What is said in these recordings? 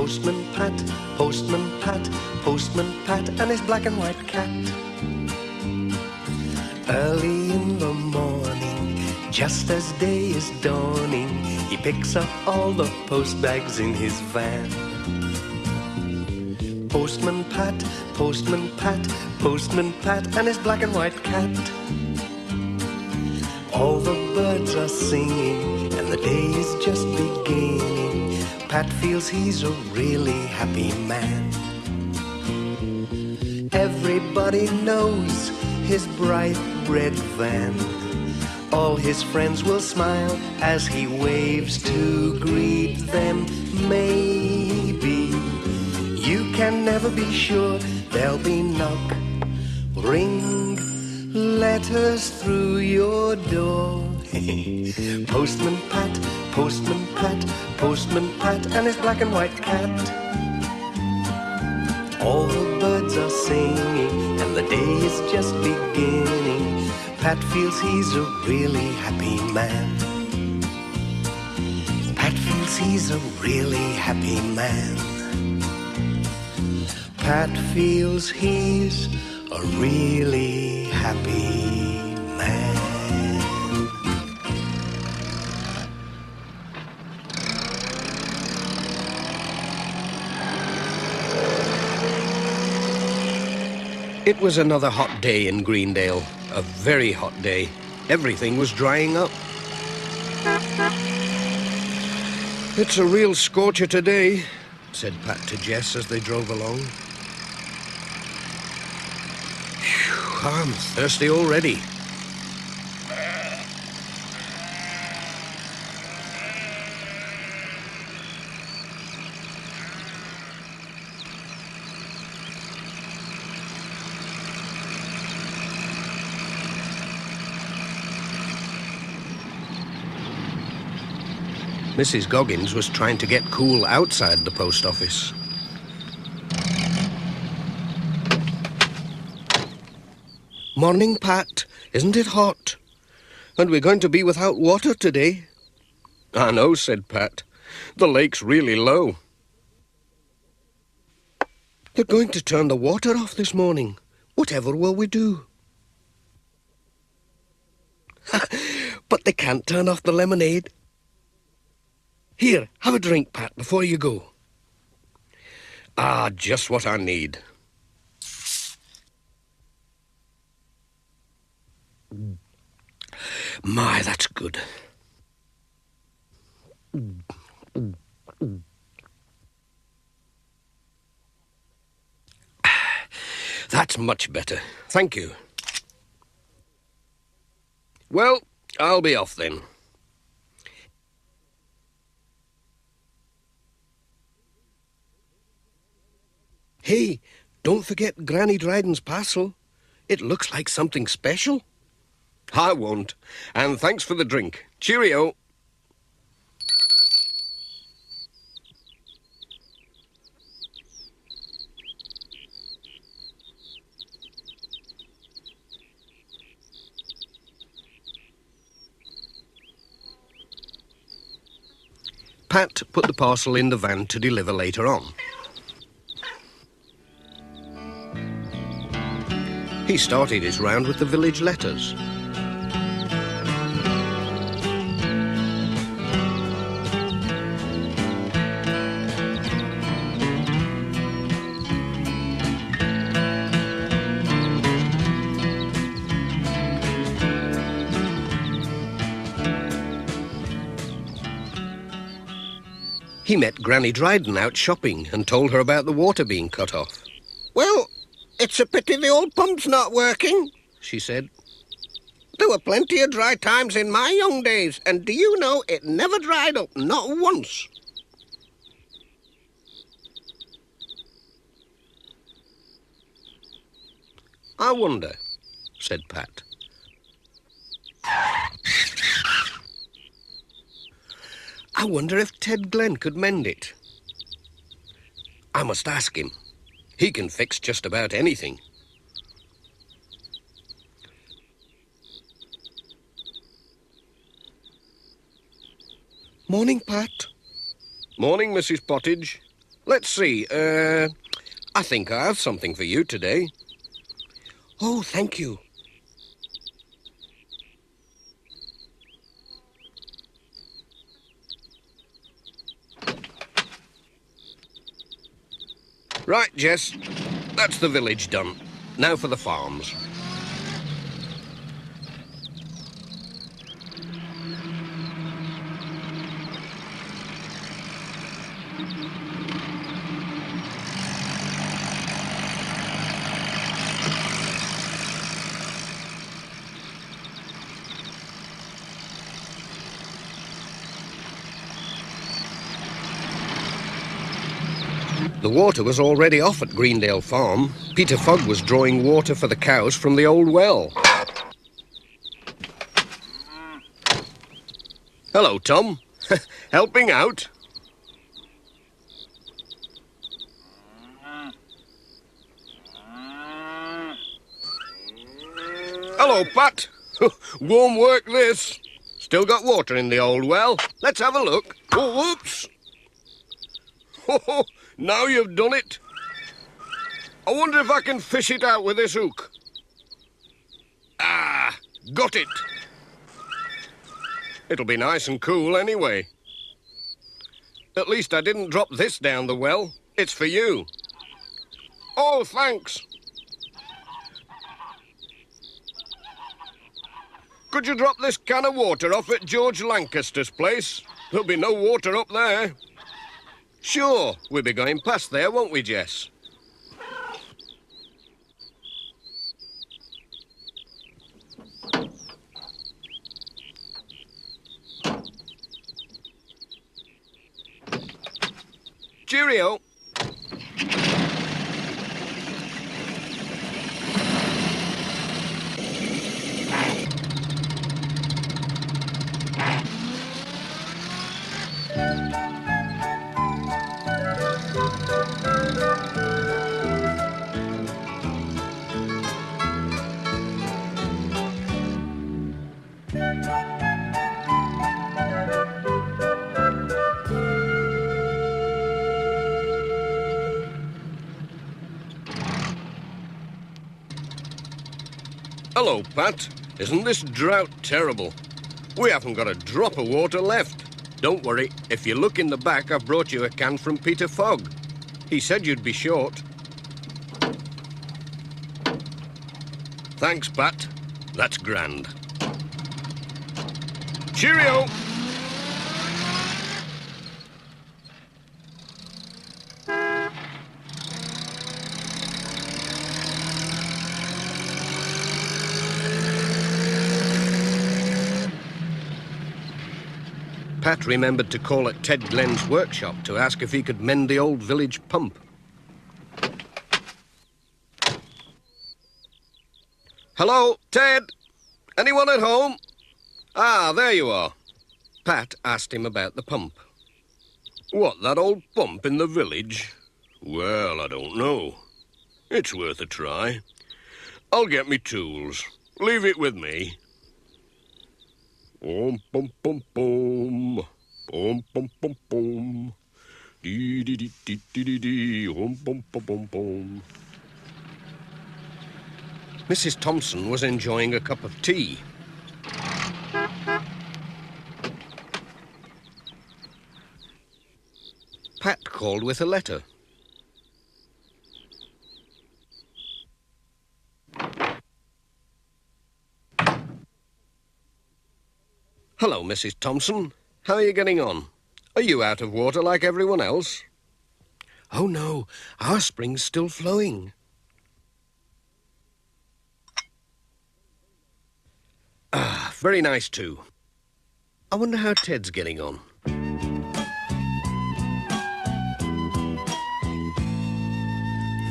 Postman Pat, Postman Pat, Postman Pat, and his black and white cat. Early in the morning, just as day is dawning, he picks up all the post bags in his van. Postman Pat, Postman Pat, Postman Pat, and his black and white cat. All the birds are singing, and the day is just beginning. Pat feels he's a really happy man. Everybody knows his bright red van. All his friends will smile as he waves to greet them. Maybe you can never be sure. There'll be knock, ring, letters through your door. Postman Pat, Postman Pat, Postman Pat, and his black and white cat. All the birds are singing, and the day is just beginning. Pat feels he's a really happy man. Pat feels he's a really happy man. Pat feels he's a really happy man. It was another hot day in Greendale, a very hot day. Everything was drying up. "It's a real scorcher today," said Pat to Jess as they drove along. "Phew, I'm thirsty already." Mrs. Goggins was trying to get cool outside the post office. "Morning, Pat. Isn't it hot? And we're going to be without water today." "I know," said Pat. "The lake's really low." "They're going to turn the water off this morning. Whatever will we do?" "But they can't turn off the lemonade. Here, have a drink, Pat, before you go." "Ah, just what I need." My, that's good. That's much better. Thank you. Well, I'll be off then. Hey, don't forget Granny Dryden's parcel. It looks like something special. I won't. And thanks for the drink. Cheerio. Pat put the parcel in the van to deliver later on. He started his round with the village letters. He met Granny Dryden out shopping and told her about the water being cut off. "Well, it's a pity the old pump's not working," she said. "There were plenty of dry times in my young days, and do you know it never dried up, not once." "I wonder," said Pat. "I wonder if Ted Glenn could mend it. I must ask him. He can fix just about anything." "Morning, Pat." "Morning, Mrs. Pottage. Let's see. I think I have something for you today. Oh, thank you. Right, Jess. That's the village done. Now for the farms. The water was already off at Greendale Farm. Peter Fogg was drawing water for the cows from the old well. Hello, Tom. Helping out? Hello, Pat. Warm work, this. Still got water in the old well. Let's have a look. Oh, whoops. Oh, now you've done it. I wonder if I can fish it out with this hook. Ah, got it. It'll be nice and cool anyway. At least I didn't drop this down the well. It's for you. Oh, thanks. Could you drop this can of water off at George Lancaster's place? There'll be no water up there. Sure, we'll be going past there, won't we, Jess? Cheerio. Hello, Pat. Isn't this drought terrible? We haven't got a drop of water left. Don't worry. If you look in the back, I've brought you a can from Peter Fogg. He said you'd be short. Thanks, Pat. That's grand. Cheerio! Pat remembered to call at Ted Glenn's workshop to ask if he could mend the old village pump. Hello, Ted? Anyone at home? Ah, there you are. Pat asked him about the pump. What, that old pump in the village? Well, I don't know. It's worth a try. I'll get me tools. Leave it with me. Bum bum bum bum, bum bum bum bum, dee dee dee dee dee dee dee, bum bum bum bum bum. Mrs. Thompson was enjoying a cup of tea. Pat called with a letter. Hello, Mrs. Thompson. How are you getting on? Are you out of water like everyone else? Oh, no. Our spring's still flowing. Ah, very nice too. I wonder how Ted's getting on.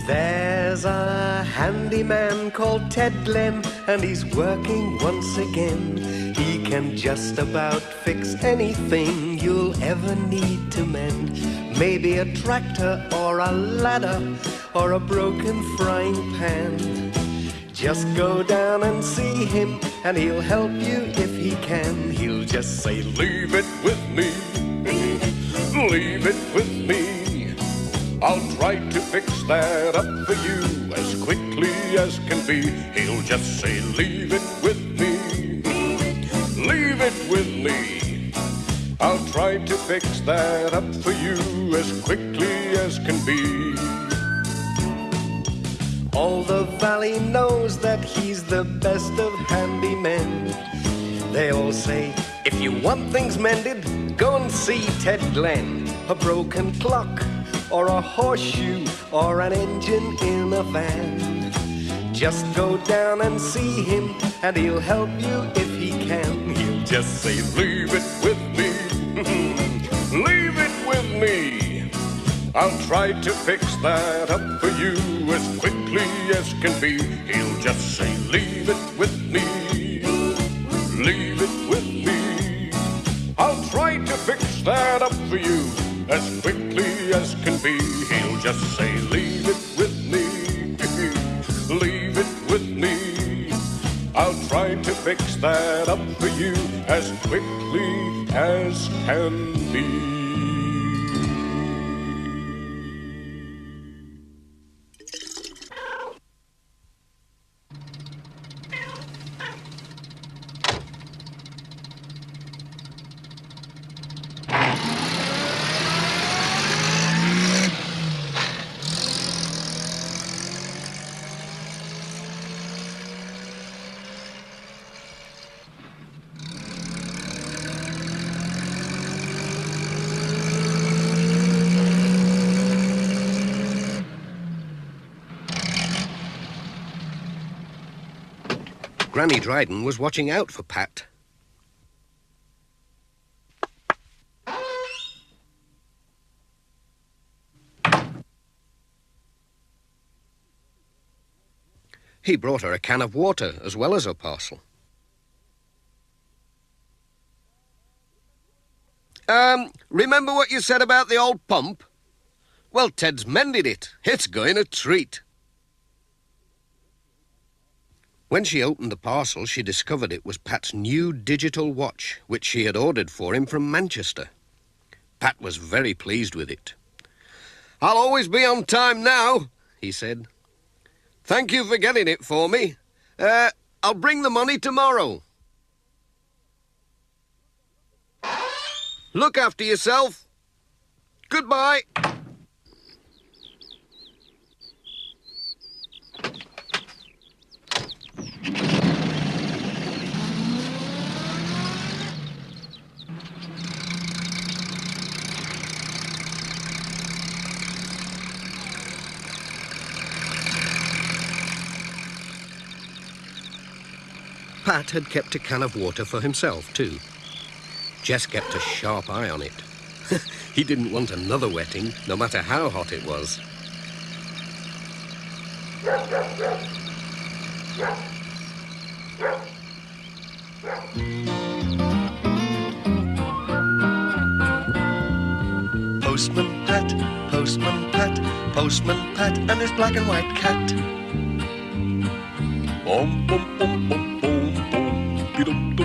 There's a handyman called Ted Glenn, and he's working once again. He can just about fix anything you'll ever need to mend. Maybe a tractor or a ladder or a broken frying pan. Just go down and see him, and he'll help you if he can. He'll just say, leave it with me, leave it with me. he'll just say, leave it with me. Leave it with me. I'll try to fix that up for you as quickly as can be. All the valley knows that he's the best of handymen. They all say, if you want things mended, go and see Ted Glenn. A broken clock, or a horseshoe, or an engine in a van. Just go down and see him, and he'll help you if he can. He'll just say, leave it with me. Leave it with me. I'll try to fix that up for you as quickly as can be. He'll just say, leave it with me. Leave it with me. I'll try to fix that up for you as quickly as can be. He'll just say, leave it with me. Leave it with me. I'll try to fix that up for you as quickly as can be. Granny Dryden was watching out for Pat. He brought her a can of water as well as a parcel. Remember what you said about the old pump? Well, Ted's mended it. It's going a treat. When she opened the parcel, she discovered it was Pat's new digital watch, which she had ordered for him from Manchester. Pat was very pleased with it. "I'll always be on time now," he said. "Thank you for getting it for me. I'll bring the money tomorrow." "Look after yourself. Goodbye." Pat had kept a can of water for himself, too. Jess kept a sharp eye on it. He didn't want another wetting, no matter how hot it was. Postman Pat, Postman Pat, Postman Pat, and his black and white cat. Bum, bum, bum, bum, bum, bum, be-dum, dum.